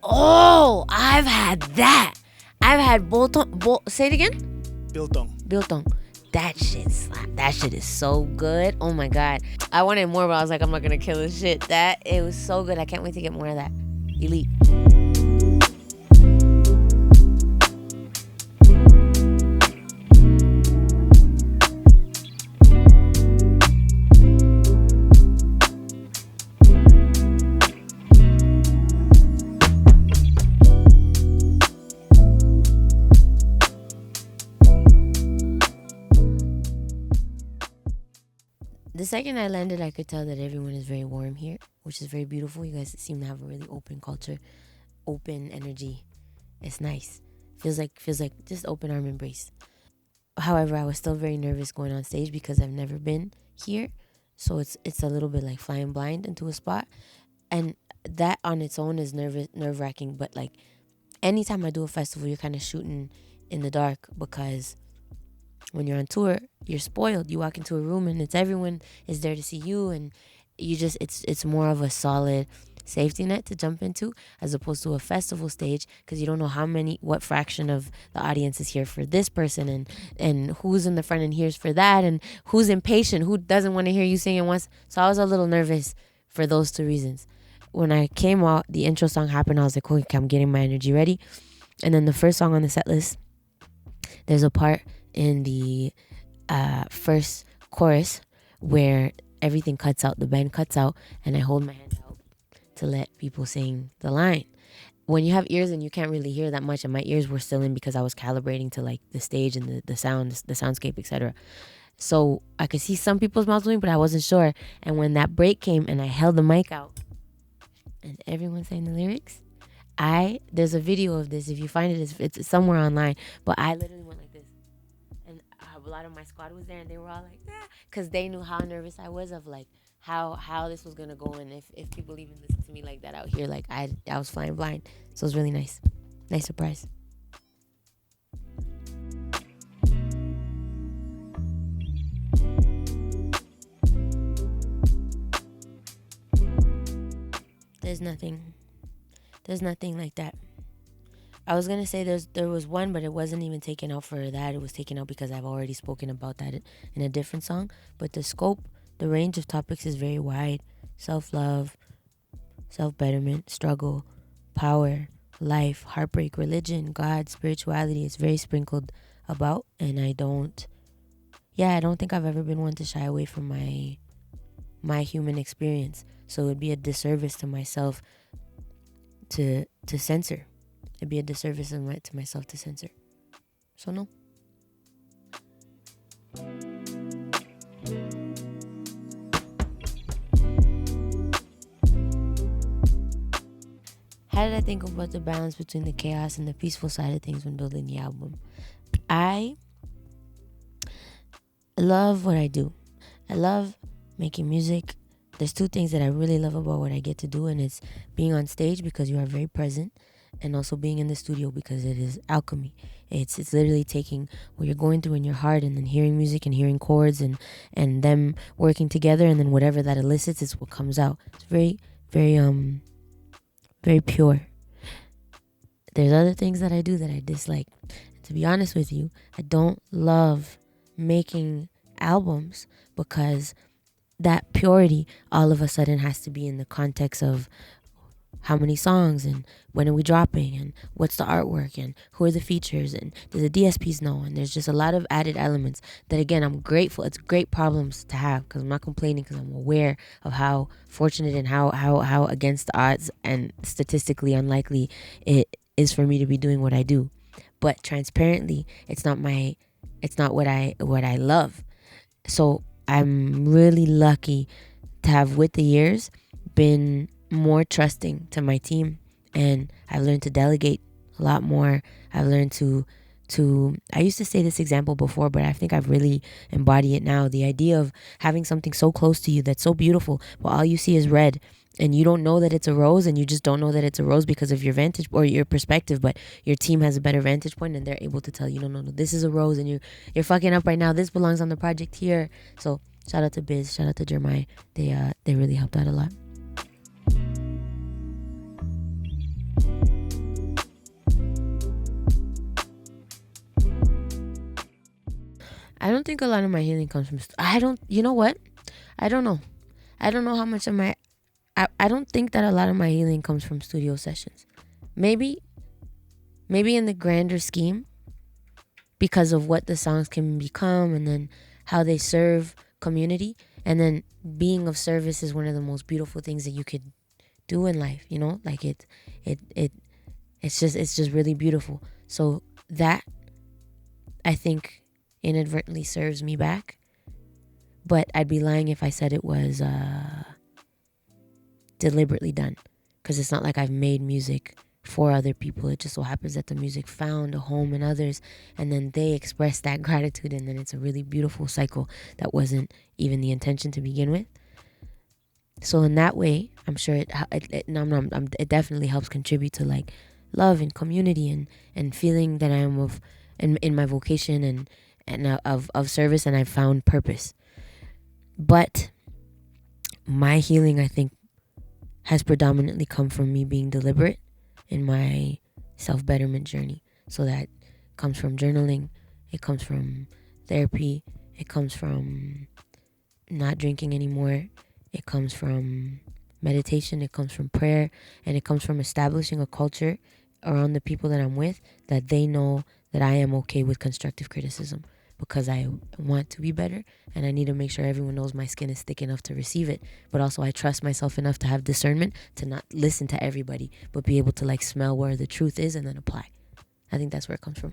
Oh, I've had that. I've had say it again? Biltong. That shit slap. That shit is so good. Oh my God. I wanted more, but I was like, I'm not gonna kill this shit. It was so good. I can't wait to get more of that. Elite. The second I landed, I could tell that everyone is very warm here, which is very beautiful. You guys seem to have a really open culture, open energy. It's nice. Feels like just open arm embrace. However, I was still very nervous going on stage because I've never been here. So it's a little bit like flying blind into a spot. And that on its own is nerve-wracking. But like anytime I do a festival, you're kind of shooting in the dark because when you're on tour, you're spoiled. You walk into a room and everyone is there to see you, and you just it's more of a solid safety net to jump into as opposed to a festival stage, because you don't know what fraction of the audience is here for this person and who's in the front and here's for that, and who's impatient, who doesn't want to hear you sing and wants. So I was a little nervous for those two reasons. When I came out, the intro song happened. I was like, okay, I'm getting my energy ready. And then the first song on the set list, there's a part in the first chorus where everything cuts out, the band cuts out, and I hold my hand out to let people sing the line. When you have ears and you can't really hear that much, and my ears were still in because I was calibrating to like the stage and the sound, the soundscape, etc. So I could see some people's mouths moving, but I wasn't sure. And when that break came and I held the mic out and everyone sang the lyrics, there's a video of this. If you find it, it's somewhere online. But I literally went like this. And a lot of my squad was there, and they were all like, because they knew how nervous I was of like how this was going to go. And if people even listen to me like that out here, like I was flying blind. So it was really nice. Nice surprise. There's nothing like that. I was going to say there was one, but it wasn't even taken out for that. It was taken out because I've already spoken about that in a different song. But the scope, the range of topics is very wide. Self-love, self-betterment, struggle, power, life, heartbreak, religion, God, spirituality. It's very sprinkled about. And I don't think I've ever been one to shy away from my human experience. So it would be a disservice to myself to censor. It'd be a disservice to myself to censor. So no. How did I think about the balance between the chaos and the peaceful side of things when building the album? I love what I do. I love making music. There's two things that I really love about what I get to do, and it's being on stage because you are very present, and also being in the studio because it is alchemy. It's literally taking what you're going through in your heart and then hearing music and hearing chords and them working together, and then whatever that elicits is what comes out. It's very, very, very pure. There's other things that I do that I dislike. To be honest with you, I don't love making albums because that purity all of a sudden has to be in the context of how many songs and when are we dropping and what's the artwork and who are the features and do the DSPs know, and there's just a lot of added elements that, again, I'm grateful. It's great problems to have because I'm not complaining, because I'm aware of how fortunate and how against the odds and statistically unlikely it is for me to be doing what I do. But transparently, it's not what I love. So I'm really lucky to have, with the years, been more trusting to my team, and I've learned to delegate a lot more. I've learned to I used to say this example before, but I think I've really embodied it now. The idea of having something so close to you that's so beautiful, but all you see is red, and you don't know that it's a rose, and you just don't know that it's a rose because of your vantage or your perspective, but your team has a better vantage point, and they're able to tell you, no, this is a rose, and you're fucking up right now. This belongs on the project here. So shout out to Biz, shout out to Jeremiah. They really helped out a lot. I don't think a lot of my healing comes from. I don't. You know what? I don't know. I don't know how much of my. I don't think that a lot of my healing comes from studio sessions. Maybe in the grander scheme, because of what the songs can become, and then how they serve community, and then being of service is one of the most beautiful things that you could do in life. You know, like it's just really beautiful. So that, I think, inadvertently serves me back. But I'd be lying if I said it was deliberately done, because it's not like I've made music for other people. It just so happens that the music found a home in others, and then they express that gratitude, and then it's a really beautiful cycle that wasn't even the intention to begin with. So in that way, I'm sure it definitely helps contribute to like love and community, and feeling that I am in my vocation, and of service, and I've found purpose. But my healing, I think, has predominantly come from me being deliberate in my self-betterment journey. So that comes from journaling, it comes from therapy, it comes from not drinking anymore, it comes from meditation, it comes from prayer, and it comes from establishing a culture around the people that I'm with, that they know that I am okay with constructive criticism, because I want to be better, and I need to make sure everyone knows my skin is thick enough to receive it. But also I trust myself enough to have discernment to not listen to everybody, but be able to like smell where the truth is and then apply. I think that's where it comes from.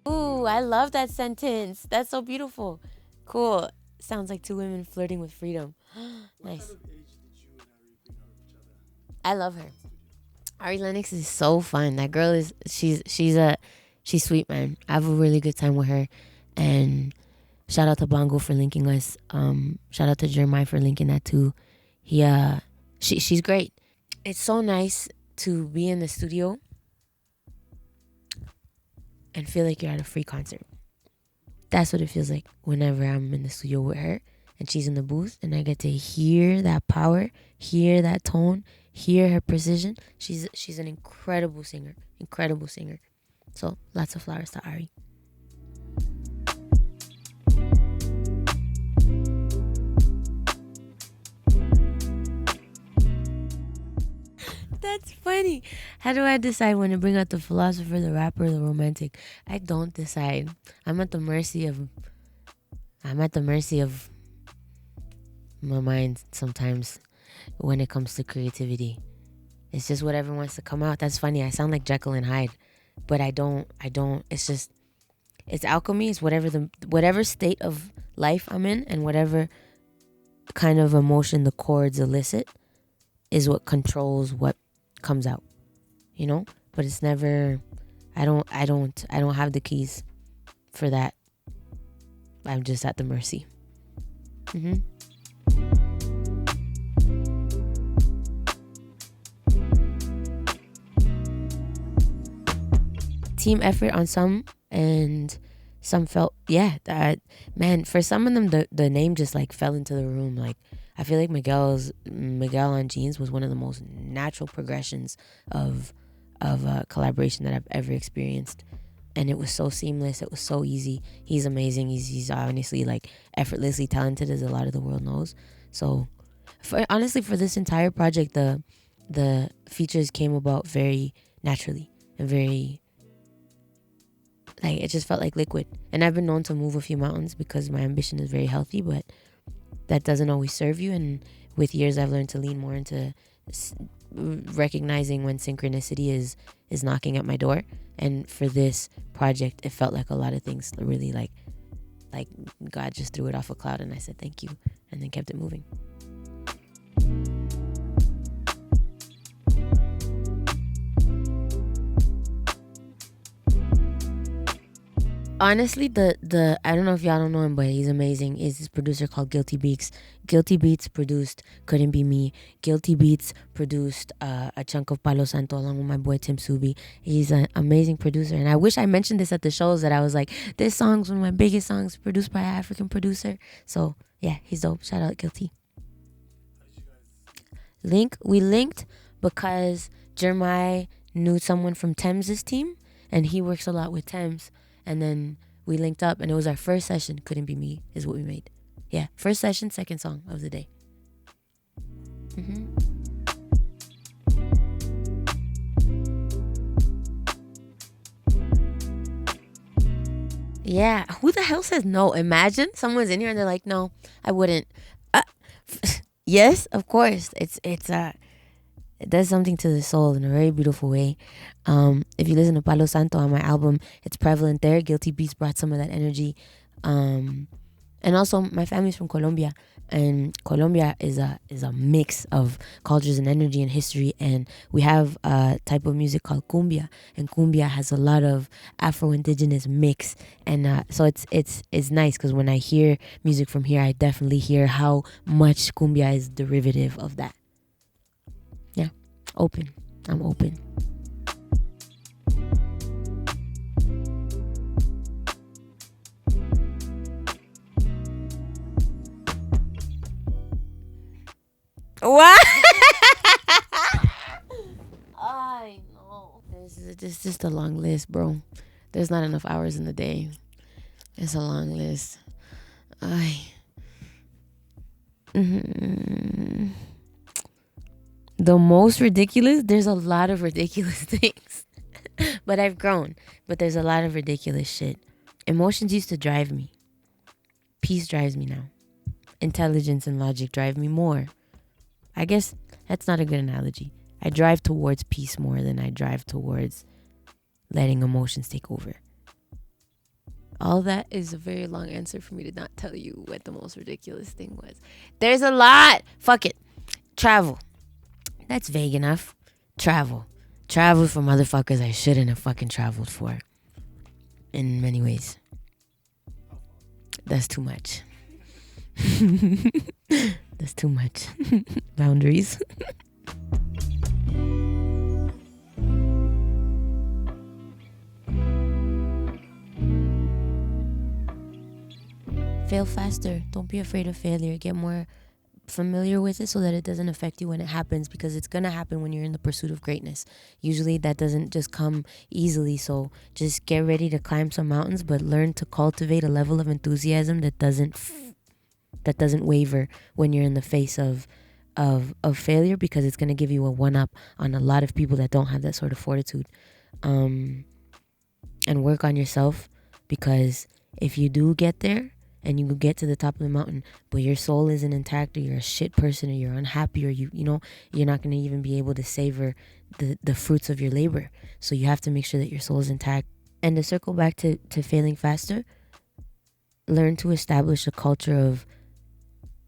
Ooh, I love that sentence. That's so beautiful. Cool. Sounds like two women flirting with freedom. Nice. What kind of age did you and Ari bring out of each other? I love her. Ari Lennox is so fun. That girl is she's sweet, man. I have a really good time with her, and shout out to Bongo for linking us. Shout out to Jeremiah for linking that too. She's great. It's so nice to be in the studio and feel like you're at a free concert. That's what it feels like whenever I'm in the studio with her and she's in the booth, and I get to hear that power, hear that tone, hear her precision. She's an incredible singer. So lots of flowers to Ari. That's funny. How do I decide when to bring out the philosopher, the rapper, the romantic? I don't decide. I'm at the mercy of my mind sometimes when it comes to creativity. It's just whatever wants to come out. That's funny. I sound like Jekyll and Hyde, but I don't. It's alchemy. It's whatever state of life I'm in, and whatever kind of emotion the chords elicit is what controls what comes out, but it's never. I don't have the keys for that. I'm just at the mercy. Team effort on some, and some felt, man, for some of them the name just like fell into the room. Like, I feel like Miguel on Jeans was one of the most natural progressions of collaboration that I've ever experienced, and it was so seamless. It was so easy. He's amazing. He's honestly like effortlessly talented, as a lot of the world knows. So for this entire project, the features came about very naturally and very, like, it just felt like liquid. And I've been known to move a few mountains because my ambition is very healthy, but that doesn't always serve you. And with years, I've learned to lean more into recognizing when synchronicity is knocking at my door. And for this project, it felt like a lot of things really like God just threw it off a cloud, and I said thank you, and then kept it moving. Honestly, the I don't know if y'all don't know him, but he's amazing. Is this producer called Guilty Beats. Guilty Beats produced Couldn't Be Me. Guilty Beats produced a chunk of Palo Santo along with my boy Tim Subi. He's an amazing producer, and I wish I mentioned this at the shows, that I was like, this song's one of my biggest songs produced by an African producer. So yeah, he's dope. Shout out Guilty. How did you guys We linked because Jeremiah knew someone from Thames's team, and he works a lot with Thames. And then we linked up, and it was our first session. Couldn't Be Me is what we made. Yeah, first session, second song of the day. Yeah, who the hell says no? Imagine someone's in here and they're like, no, I wouldn't. Yes, of course. It does something to the soul in a very beautiful way. If you listen to Palo Santo on my album, it's prevalent there. Guilty Beats brought some of that energy. And also, my family's from Colombia, and Colombia is a mix of cultures and energy and history. And we have a type of music called cumbia, and cumbia has a lot of Afro-Indigenous mix. And so it's nice because when I hear music from here, I definitely hear how much cumbia is derivative of that. Yeah, open. I'm open. What? I know. This is just a long list, bro. There's not enough hours in the day. It's a long list. The most ridiculous, there's a lot of ridiculous things. But I've grown. But there's a lot of ridiculous shit. Emotions used to drive me. Peace drives me now. Intelligence and logic drive me more. I guess that's not a good analogy. I drive towards peace more than I drive towards letting emotions take over. All that is a very long answer for me to not tell you what the most ridiculous thing was. There's a lot. Fuck it. Travel. That's vague enough. Travel. Travel for motherfuckers I shouldn't have fucking traveled for. In many ways. That's too much. That's too much. Boundaries. Fail faster. Don't be afraid of failure. Get more familiar with it so that it doesn't affect you when it happens, because it's going to happen when you're in the pursuit of greatness. Usually that doesn't just come easily, so just get ready to climb some mountains, but learn to cultivate a level of enthusiasm that doesn't waver when you're in the face of failure, because it's going to give you a one-up on a lot of people that don't have that sort of fortitude. And work on yourself, because if you do get there and you get to the top of the mountain, but your soul isn't intact, or you're a shit person, or you're unhappy, or you're not going to even be able to savor the fruits of your labor. So you have to make sure that your soul is intact. And to circle back to failing faster, learn to establish a culture of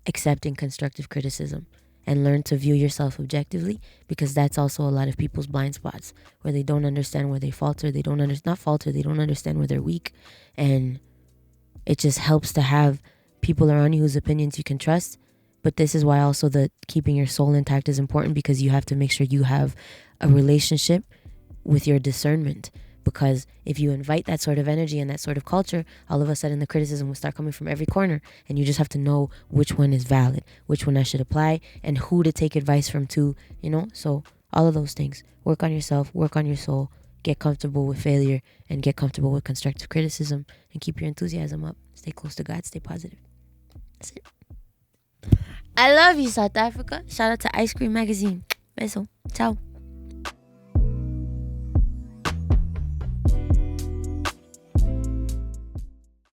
accepting constructive criticism, and learn to view yourself objectively, because that's also a lot of people's blind spots, where they don't understand where they falter. They don't understand where they're weak. And it just helps to have people around you whose opinions you can trust. But this is why also the keeping your soul intact is important, because you have to make sure you have a relationship with your discernment. Because if you invite that sort of energy and that sort of culture, all of a sudden the criticism will start coming from every corner, and you just have to know which one is valid, which one I should apply, and who to take advice from too, So all of those things. Work on yourself, work on your soul, get comfortable with failure, and get comfortable with constructive criticism, and keep your enthusiasm up. Stay close to God, stay positive. That's it. I love you, South Africa. Shout out to Ice Cream Magazine. Beso. Ciao.